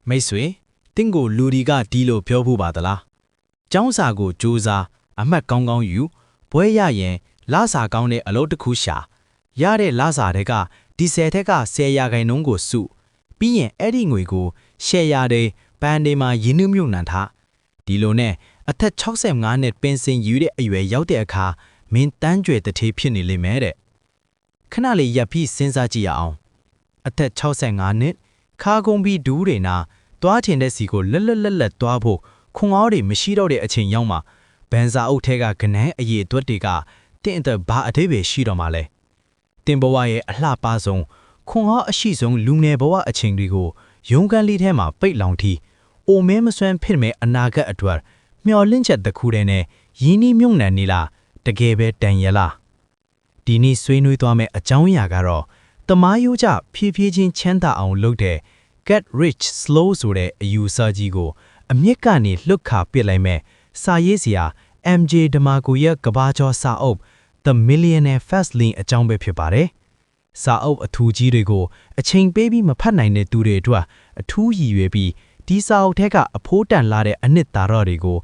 မိတ်ဆွေတင့်ကိုလူဒီကဒီလိုပြောဖို့ပါသလားကျောင်းစာကိုစူးစမ်းအမှတ်ကောင်းကောင်းယူဘွဲရရင်လစာကောင်းတဲ့အလုပ်တစ်ခုရှာရတဲ့လစာတွေကဒီဆယ်ထက်က10ရာခိုင်နှုန်းကိုစုပြီးရင်အဲ့ဒီငွေကိုရှယ်ယာတွေပန်တွေမှာရင်းနှီးမြှုပ်နှံထားဒီလိုနဲ့အသက်65နှစ်ပင်စင်ယူတဲ့အရွယ်ရောက်တဲ့အခါမင်းတန်းကြွယ်တထေးဖြစ်နေလိမ့်မယ်တဲ့ခဏလေးရပ်ပြီးစဉ်းစားကြည့်ရအောင်အသက်65နှစ်ခါကုန်ပြီးဒူးတွေနာတွားချင်တဲ့စီကိုလက်တွားဖို့ခွန်အားတွေမရှိတော့တဲ့အချိန်ရောက်မှာဘန်စာအုပ်ထဲကကနန်းအရေးအတွက်တွေကတင့်အသက်ဘာအသေးပဲရှိတော့မှလဲတင်ဘဝရဲ့အလှပဆုံးခွန်အားအရှိဆုံးလူငယ်ဘဝအချိန်တွေကိုရုံးကန်းလေးထဲမှာပိတ်လောင်ထီအိုမဲမစွမ်းဖြစ်မဲ့အနာဂတ်အတွက်မျော်လင့်ချက်တစ်ခုတည်းနဲ့ရင်းနှီးမြှုပ်နှံနေလားတကယ်ပဲတန်ရလားဒီနေ့ဆွေးနွေးသွားမယ့်အကြောင်းအရာကတော့တမားရိုးကြဖြည်းဖြည်းချင်းချမ်းသာအောင်လုပ်တဲ့ get rich slow ဆိုတဲ့အယူအဆကြီးကိုအမြင့်ကနေလှုပ်ခါပစ်လိုက်မဲ့စာရေးစရာ MJ ဒမာကိုရဲ့ကဘာကျော်စာအုပ် The Millionaire Fast Lane အကြောင်းပဲဖြစ်ပါတယ်။စာအုပ်အထူးကြီးတွေကိုအချိန်ပေးပြီးမဖတ်နိုင်တဲ့သူတွေအတွက်အထူးရည်ရွယ်ပြီးဒီစာအုပ်ထဲကအဖိုးတန်လာတဲ့အနှစ်သာရတွေကို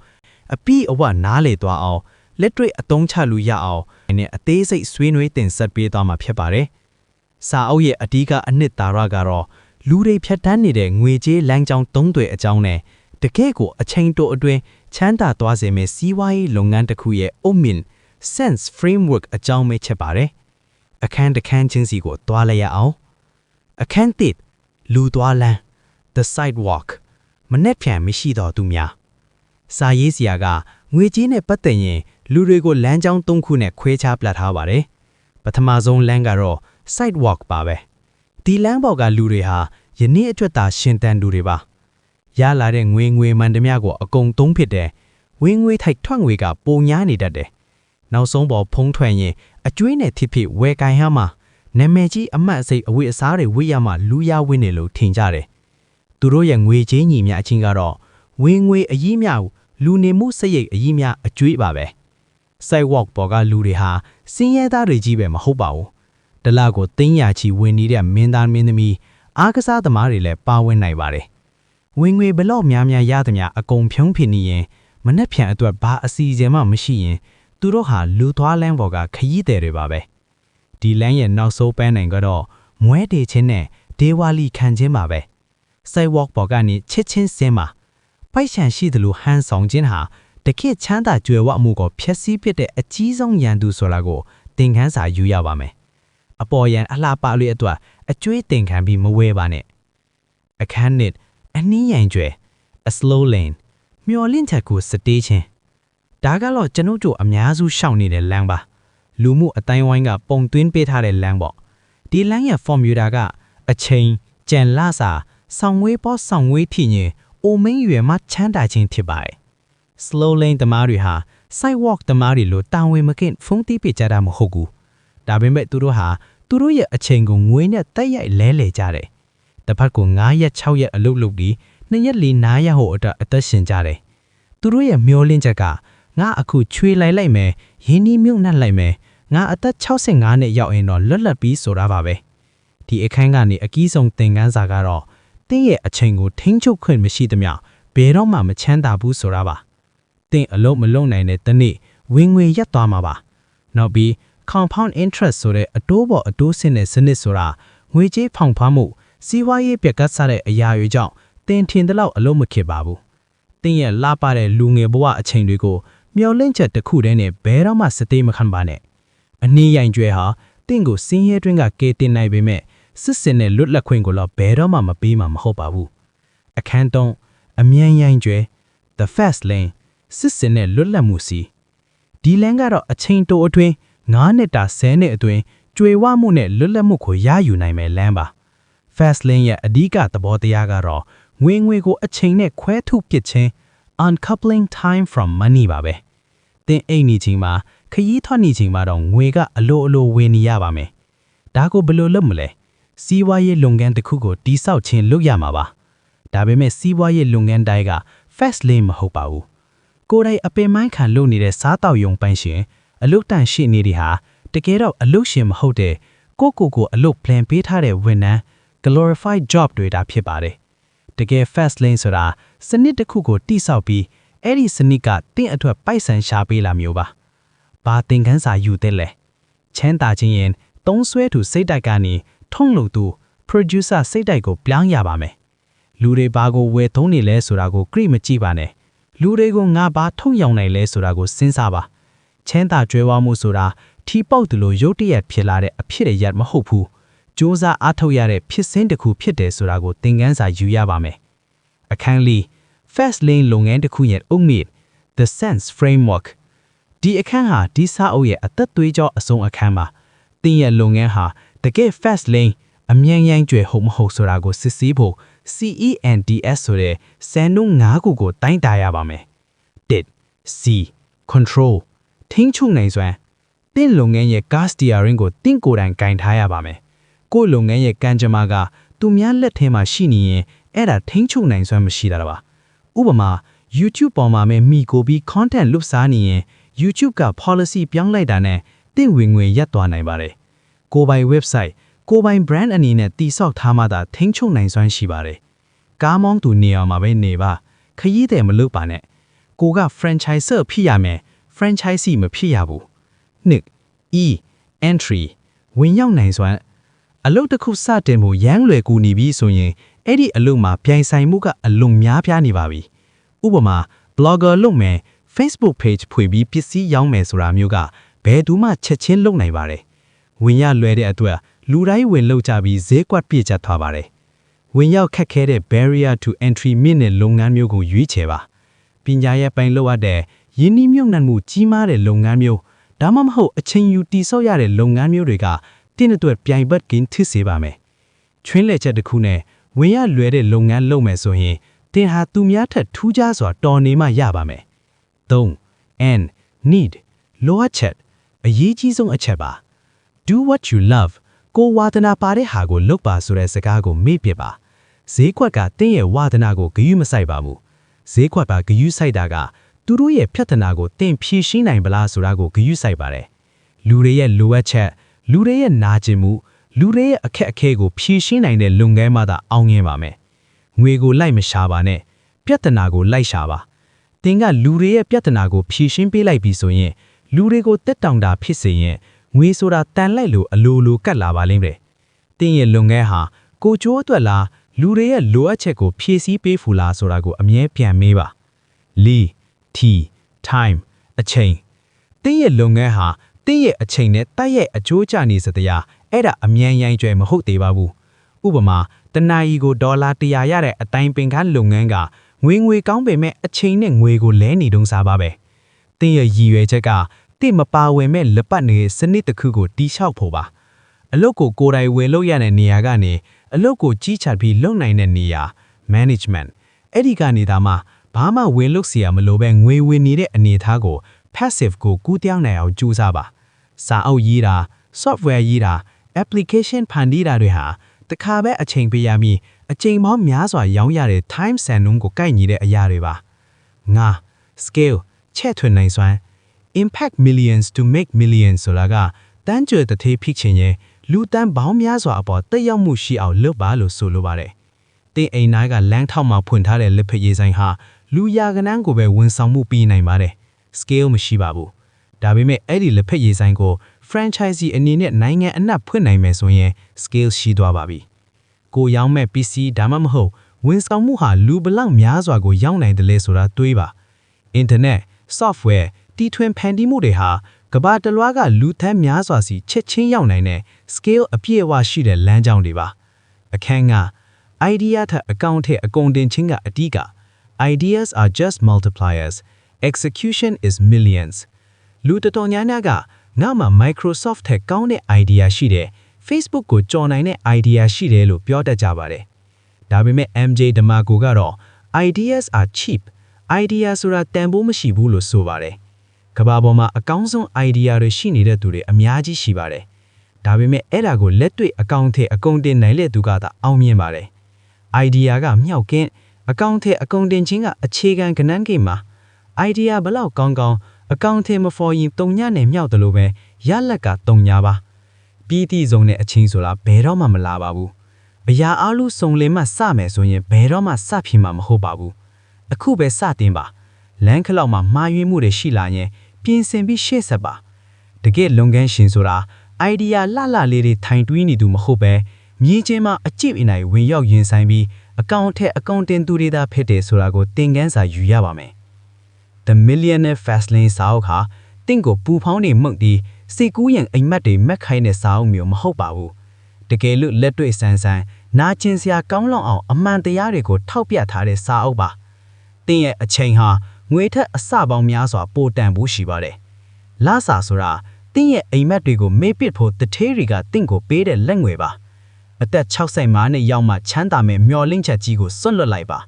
အပိအဝနားလေသွားအောင်လက်တွေ့အသုံးချလို့ရအောင်နဲ့အသေးစိတ်ဆွေးနွေးတင်ဆက်ပေးသွားမှာဖြစ်ပါတယ်။စာအုပ်ရဲ့အဓိကအနှစ်သာရကတော့လူတွေဖြတ်တန်းနေတဲ့ငွေကြေးလမ်းကြောင်းသုံးတွေအကြောင်းနဲ့တကယ့်ကိုအချိန်တိုအတွင်းချမ်းသာသွားစေမယ့်စီးပွားရေးလုပ်ငန်းတစ်ခုရဲ့အုတ်မြင့် sense framework အကြောင်းပဲချက်ပါတယ်။အခန်းတစ်ခန်းချင်းစီကိုတွားလိုက်ရအောင်အခန်းတစ်လူသွားလမ်း the sidewalk မနဲ့ဖြန်မရှိတော့သူများစာရေးစရာကငွေကြေးနဲ့ပတ်သက်ရင်လူတွေကိုလမ်းကြောင်းသုံးခုနဲ့ခွဲခြားပြထားပါတယ်။ပထမဆုံးလမ်းကတော့ sidewalk ပါပဲ။ဒီလမ်းပေါ်ကလူတွေဟာယနေ့အတွက်သာရှင်သန်သူတွေပါ။ရလာတဲ့ငွေမှန်သမျှကိုအကုန်သုံးဖြစ်တယ်။ဝင်းငွေထိုက်ထွက်ငွေကပုံညားနေတတ်တယ်။နောက်ဆုံးပေါ်ဖုံးထွက်ရင်အကျွေးနဲ့ထိဖြစ်ဝယ်ကိုင်ရမှာနာမည်ကြီးအမတ်အစိပ်အဝတ်အစားတွေဝတ်ရမှာလူရဝင်းနေလို့ထင်ကြတယ်။သူတို့ရဲ့ငွေကြေးညီမျှအချင်းကတော့ဝင်းငွေအကြီးမျှလူနေမှုစရိတ်အကြီးမျှအကျွေးပါပဲ။ sidewalk ပေါ်ကလူတွေဟာစင်းရဲသားတွေကြီးပဲမဟုတ်ပါဘူး။တလကိုသိန်းရာချီဝင်နေတဲ့မင်းသားမင်းသမီးအားကစားသမားတွေလည်းပါဝင်နိုင်ပါတယ်။ဝင်ငွေဘလောက်များရသမျှအကုန်ဖြုံးဖြစ်နေရင်မနှက်ဖြန်အတွက်ဘာအစီအစဉ်မှမရှိရင်သူတို့ဟာလူသွားလမ်းပေါ်ကခရီးသည်တွေပါပဲ။ဒီလမ်းရဲ့နောက်ဆုံးပန်းနိုင်ကတော့မွဲတေချင်းနဲ့ဒေဝါလီခံချင်းပါပဲ။ sidewalk ပေါ်ကနေချစ်ချင်းစင်းပါပိုက်ချန်ရှိသလိုဟန်ဆောင်ခြင်းဟာတခေတ်ချမ်းသာကြွယ်ဝမှုကိုဖျက်ဆီးပစ်တဲ့အကြီးဆုံးရန်သူဆိုတာကိုသင်ခန်းစာယူရပါမယ်။အပေါ်ရန်အလှပလေးအတွက်အကျွေးသင်ခံပြီးမဝဲပါနဲ့။အခန်းနှစ်အနည်းရိုင်ကျွဲ a slow lane မျော်လင့်ချက်ကိုစတေးချင်းဒါကတော့ကျွန်ုပ်တို့အများစုရှောင်နေတဲ့လမ်းပါလူမှုအတိုင်းဝိုင်းကပုံသွင်းပေးထားတဲ့လမ်းပေါ့ဒီလမ်းရဲ့ formula ကအချိန်ကြံလစာဆောင်ဝေးပေါ်ဆောင်ဝေးထီရင်အိုမင်းရွယ်မှချမ်းသာခြင်းဖြစ်ပါတယ် slow lane သမားတွေဟာ sidewalk သမားတွေလိုတာဝန်မကင့်ဖုံးတီးပြကြတာမဟုတ်ဘူးဒါပေမဲ့သူတို့ဟာသူတို့ရဲ့အချိန်ကိုငွေနဲ့တက်ရိုက်လဲကြတယ်တစ်ဖက်ကို9ရက်6ရက်အလုပ်လုပ်ပြီး2ရက်4နားရဟိုအတွက်အသက်ရှင်ကြတယ်သူတို့ရဲ့မျောလင့်ချက်ကငါအခုချွေလိုက်လိုက်မယ်ရင်းနှီးမြှုပ်နှံလိုက်မယ်ငါအသက်65နှစ်ရောက်ရင်တော့လွတ်လပ်ပြီးဆိုတာပါပဲဒီအခန်းကနေအကြီးဆုံးသင်ခန်းစာကတော့တင်းရဲ့အချိန်ကိုထိန်းချုပ်ခွင့်မရှိသမျှဘယ်တော့မှမချမ်းသာဘူးဆိုတာပါတင်းအလုံးမလုံးနိုင်တဲ့တနေ့ဝင်ငွေရက်သွားမှာပါနောက်ပြီး compound interest ဆိုတဲ့အတိုးပေါ်အတိုးဆင့်တဲ့စနစ်ဆိုတာငွေကြေးဖောင်ဖားမှုစီးပွားရေးပြက်ကတ်စားတဲ့အရာတွေကြောင့်တင်ထင်တဲ့လောက်အလုံးမခစ်ပါဘူးတင်းရဲ့လှပတဲ့လူငယ်ဘဝအချိန်တွေကိုမျောလင့်ချက်တစ်ခုတည်းနဲ့ဘယ်တော့မှစသေးမခံပါနဲ့အနည်းရိုင်ကျွဲဟာတင့်ကိုစင်းရဲတွင်းကကဲတင်နိုင်ပေမဲ့စစ်စင်တဲ့လွတ်လပ်ခွင့်ကိုတော့ဘယ်တော့မှမပေးမှာမဟုတ်ပါဘူးအခန်းသုံးအမြန်ရိုင်ကျွဲ the fast lane စစ်စင်တဲ့လွတ်လပ်မှုစီဒီလမ်းကတော့အချိန်တိုအတွင်း9နှစ်တာ10နှစ်အတွင်းကြွေဝမှုနဲ့လွတ်လပ်မှုကိုရယူနိုင်မယ်လမ်းပါ fast lane ရဲ့အဓိကသဘောတရားကတော့ငွေကိုအချိန်နဲ့ခွဲထုတ်ပစ်ခြင်း uncoupling time from money ပါပဲသင်အိမ်နေချင်းမှာခရီးထွက်နေချင်းမှာတော့ငွေကအလိုဝယ်နေရပါမယ်ဒါကိုဘယ်လိုလုပ်မလဲစီးပွားရေးလုပ်ငန်းတစ်ခုကိုတိဆောက်ခြင်းလုပ်ရမှာပါဒါပေမဲ့စီးပွားရေးလုပ်ငန်းတိုင်းက fast lane မဟုတ်ပါဘူးကိုယ်တိုင်အပင်မိုင်းခံလုပ်နေတဲ့စားတောက်ယုံပိုင်ရှင်အလုတ်တန်ရှိနေတွေဟာတကယ်တော့အလုတ်ရှင်မဟုတ်တဲ့ကိုအလုတ် plan ပေးထားတဲ့ဝန်ထမ်း glorified job တွေတာဖြစ်ပါတယ် တကယ် fast lane ဆိုတာစနစ်တစ်ခုကိုတိဆောက်ပြီးအဲ့ဒီစနစ်ကတင့်အတွက်ပိုက်ဆံရှာပေးလာမျိုးပါဘာသင်ခန်းစာယူတဲ့လဲချမ်းသာခြင်းရင်သုံးဆွဲသူစိတ်တိုက်ကနေထုံးလို့သူ producer စိတ်တိုက်ကိုပြောင်းရပါမယ်လူတွေဘာကိုဝယ်သုံးနေလဲဆိုတာကိုကြည့်မကြည့်ပါနဲ့လူတွေကိုငါဘာထုံရောင်နိုင်လဲဆိုတာကိုစဉ်းစားပါချမ်းသာကြွယ်ဝမှုဆိုတာထီပေါက်သူလိုရုတ်တရက်ဖြစ်လာတဲ့အဖြစ်ရရမဟုတ်ဘူးစ조사အားထုတ်ရတဲ့ဖြစ်စဉ်တစ်ခုဖြစ်တယ်ဆိုတာကိုသင်ခန်းစာယူရပါမယ်အခန်းလေး fast lane လုပ်ငန်းတစ်ခုရဲ့အုတ်မြစ် the sense framework ဒီအခန်းဟာဒီစာအုပ်ရဲ့အသက်သွေးကြောအဆုံးအခန်းပါသင်ရဲ့လုပ်ငန်းဟာတကယ် fast lane အမြန်ရိုင်းကျွယ်ဟုတ်မဟုတ်ဆိုတာကိုစစ်ဆေးဖို့ CENDS ဆိုတဲ့စံနှုန်း၅ခုကိုတိုင်းတာရပါမယ်1 C control ထိန်းချုပ်နိုင်စွမ်းတင့်လုပ်ငန်းရဲ့ gas steering ကိုတင့်ကိုယ်တိုင်ကင်ထားရပါမယ်ကိုယ်လုပ်ငန်းရဲ့ကံကြမ္မာကသူများလက်ထဲမှာရှိနေရင်အဲ့ဒါထိန်းချုပ်နိုင်စွမ်းမရှိတာပါဥပမာ YouTube ပေါ်မှာမိကိုပြီး content လွတ်စားနေရင် YouTube က policy ပြောင်းလိုက်တာနဲ့တင့်ဝင်ငွေရပ်သွားနိုင်ပါတယ်ကိုယ်ပိုင် website ကိုယ်ပိုင် brand အနေနဲ့တည်ဆောက်ထားမှသာထိန်းချုပ်နိုင်စွမ်းရှိပါတယ်ကားမောင်းသူနေရာမှာပဲနေပါခရီးသည်မလုပ်ပါနဲ့ကိုက franchiser ဖြစ်ရမယ် franchisee မဖြစ်ရဘူးနှစ် E entry ဝင်ရောက်နိုင်စွမ်းအလုပ်တစ်ခုစတင်ဖို့ရမ်းလွယ်ကူနေပြီဆိုရင်အဲ့ဒီအလုပ်မှာပြိုင်ဆိုင်မှုကအလွန်များပြားနေပါပြီဥပမာ blogger လုပ်မယ် Facebook page ဖွင့်ပြီးပစ္စည်းရောင်းမယ်ဆိုတာမျိုးကဘယ်သူမှချက်ချင်းလုပ်နိုင်ပါတယ်ဝင်ရလွယ်တဲ့အတွက်လူတိုင်းဝင်လုပ်ကြပြီးဈေးကွက်ပြည့်ကျသွားပါတယ်ဝင်ရောက်ခက်ခဲတဲ့ barrier to entry မြင့်တဲ့လုပ်ငန်းမျိုးကိုရွေးချယ်ပါပညာရဲ့ပိုင်လို့ရတဲ့ယင်းနှိမ့်မြုပ်နှံမှုကြီးမားတဲ့လုပ်ငန်းမျိုးဒါမှမဟုတ်အချိန်ယူတည်ဆောက်ရတဲ့လုပ်ငန်းမျိုးတွေကတင်းအတွက်ပြိုင်ဘက်ကင်းဖြစ်စေပါမယ်ချွင်းလက်ချက်တစ်ခုနဲ့ဝင်ရလွယ်တဲ့လုပ်ငန်းလုပ်မယ်ဆိုရင်တင်ဟာသူများထက်ထူးခြားစွာတော်နေမှရပါမယ်3 N need လိုအပ်ချက်အရေးကြီးဆုံးအချက်ပါ do what you love ကိုဝါဒနာပါတဲ့ဟာကိုလုပ်ပါဆိုတဲ့စကားကိုမေ့ပြပါဈေးကွက်ကတင်းရဲ့ဝါဒနာကိုဂရုမစိုက်ပါဘူးဈေးကွက်ပါဂရုစိုက်တာကသူတို့ရဲ့ဖြတ်တနာကိုတင်ဖြည့်ရှင်းနိုင်ပလားဆိုတာကိုဂရုစိုက်ပါတယ်လူတွေရဲ့လိုအပ်ချက်လူတွေရဲ့နာကျင်မှုလူတွေရဲ့အခက်အခဲကိုဖြည့်ရှင်းနိုင်တဲ့လုပ်ငန်းမှသာအောင်မြင်ပါမယ်ငွေကိုလိုက်မရှာပါနဲ့ပြဿနာကိုလိုက်ရှာပါတင်ကလူတွေရဲ့ပြဿနာကိုဖြည့်ရှင်းပေးလိုက်ပြီဆိုရင်လူတွေကိုတက်တောင်တာဖြစ်စေရင်ငွေဆိုတာတန်လိုက်လို့အလိုလိုကတ်လာပါလိမ့်မယ်တင်ရဲ့လုပ်ငန်းဟာကိုကျိုးအတွက်လားလူတွေရဲ့လိုအပ်ချက်ကိုဖြည့်ဆည်းပေးဖူလားဆိုတာကိုအမြဲပြန်မေးပါလီ T time အချိန်တင်းရဲ့လုပ်ငန်းဟာတင်းရဲ့အချိန်နဲ့တိုက်ရိုက်အကျိုးကျနေစတရားအဲ့ဒါအမြန်ရိုင်းကျွဲမဟုတ်သေးပါဘူးဥပမာတနာရီကိုဒေါ်လာ100ရတဲ့အတိုင်းပင်ကလုပ်ငန်းကငွေကောင်းပေမဲ့အချိန်နဲ့ငွေကိုလဲနေတုံးစားပါပဲတင်းရဲ့ရည်ရွယ်ချက်ကတင့်မပါဝင်မဲ့လက်ပတ်နေတဲ့စနစ်တစ်ခုကိုတီးလျှောက်ဖို့ပါအလုပ်ကိုကိုယ်တိုင်ဝယ်လုပ်ရတဲ့နေရာကနေအလုပ်ကိုကြီးချပြီးလုပ်နိုင်တဲ့နေရာ management အဲ့ဒီကနေဒါမှဘာမှဝင်လုပ်เสียမလို့ပဲငွေဝင်နေတဲ့အနေအထားကို passive ကိုကူးပြောင်းနိုင်အောင်ကြိုးစားပါစာအုပ်ရေးတာ software ရေးတာ application ဖန်တီးတာတွေဟာတခါပဲအချိန်ပေးရမည်အချိန်ပေါင်းများစွာရောင်းရတဲ့ time စံနှုန်းကိုကိုက်ညီတဲ့အရာတွေပါငါ scale ချဲ့ထွင်နိုင်စွမ်း impact millions to make millions ဆိုတာကတန်းကျွယ်တစ်သေးဖြစ်ခြင်းရဲ့လူတန်းပေါင်းများစွာအပေါ်တက်ရောက်မှုရှိအောင်လုပ်ပါလို့ဆိုလိုပါတယ်တင်အိမ်နားကလမ်းထောက်မှာဖွင့်ထားတဲ့လက်ဖက်ရည်ဆိုင်ဟာလူရာကနန်းကိုပဲဝန်ဆောင်မှုပေးနိုင်ပါတယ် scale မရှိပါဘူးဒါပေမဲ့အဲ့ဒီလက်ဖက်ရည်ဆိုင်ကို franchisee အနေနဲ့နိုင်ငံအနှံ့ဖွင့်နိုင်မယ်ဆိုရင် scale ရှိသွားပါပြီကိုရောင်းမဲ့ PC ဒါမှမဟုတ်ဝန်ဆောင်မှုဟာလူဘလောက်များစွာကိုရောက်နိုင်တယ်လဲဆိုတာတွေးပါ internet software တီထွင်ဖန်တီးမှုတွေဟာကမ္ဘာတလွှားကလူသန်းများစွာစီချက်ချင်းရောက်နိုင်တဲ့ scale အပြည့်အဝရှိတဲ့လမ်းကြောင်းတွေပါအခန်းက idea ထက်အကောင့်ထက်အကုန်တင်ခြင်းကအတိက ideas are just multipliers execution is millions လူတော်များများကငါမှ Microsoft ထက်ကောင်းတဲ့ idea ရှိတယ် Facebook ကိုကြော်နိုင်တဲ့ idea ရှိတယ်လို့ပြောတတ်ကြပါတယ်ဒါပေမဲ့ MJ Demago ကတော့ ideas are cheap idea ဆိုတာတန်ဖိုးမရှိဘူးလို့ဆိုပါတယ်ကမ္ဘာပေါ်မှာအကောင်းဆုံး idea တွေရှိနေတဲ့သူတွေအများကြီးရှိပါတယ်ဒါပေမဲ့အဲ့ဒါကိုလက်တွေ့အကောင့်ထဲအကုန်တင်နိုင်တဲ့သူကသာအောင်မြင်ပါတယ် idea ကမြောက်ကင်းအကောင့်ထဲအကုန်တင်ခြင်းကအခြေခံကဏ္ဍကိမှာ idea ဘလောက်ကောင်းကောင်းအကောင့်ထဲမဖော်ရင်တုံညနဲ့မြောက်တယ်လို့ပဲရလက်ကတုံညာပါပြီးသည့်ဆုံးတဲ့အချင်းဆိုတာဘယ်တော့မှမလာပါဘူး ဗျာအားလုံးစုံလင်မှစမယ်ဆိုရင်ဘယ်တော့မှစဖြစ်မှာမဟုတ်ပါဘူးအခုပဲစတင်ပါလမ်းခလောက်မှာမှားယွင်းမှုတွေရှိလာရင်ပြင်ဆင်ပြီးရှေ့ဆက်ပါတကယ်လုပ်ငန်းရှင်ဆိုတာ idea လှလှလေးတွေထိုင်တွေးနေသူမဟုတ်ပဲမြင်းချင်းမှာအကြည့်အနိုင်ဝင်ရောက်ရင်ဆိုင်ပြီးအကောင့်ထက်အကောင့်တင်သူတွေသာဖြစ်တယ်ဆိုတာကိုသင်ခန်းစာယူရပါမယ် The Millionaire Fastlane စာအုပ်ဟာတင့်ကိုပူဖောင်းနေမှုတ်ပြီးစိတ်ကူးရင်အိမ်မက်တွေမက်ခိုင်းတဲ့စာအုပ်မျိုးမဟုတ်ပါဘူးတကယ်လို့လက်တွေ့ဆန်းဆန်းနာကျင်စရာကောင်းလောက်အောင်အမှန်တရားတွေကိုထောက်ပြထားတဲ့စာအုပ်ပါတင့်ရဲ့အချိန်ဟာငွေထက်အစပေါင်းများစွာပိုတန်ဖို့ရှိပါတယ်လစာဆိုတာတင့်ရဲ့အိမ်မက်တွေကိုမေ့ပစ်ဖို့တထေးတွေကတင့်ကိုပေးတဲ့လက်ငွေပါအသက်65နှစ်ရောက်မှချမ်းသာမဲ့မျော်လင့်ချက်ကြီးကိုစွန့်လွတ်လိုက်ပါ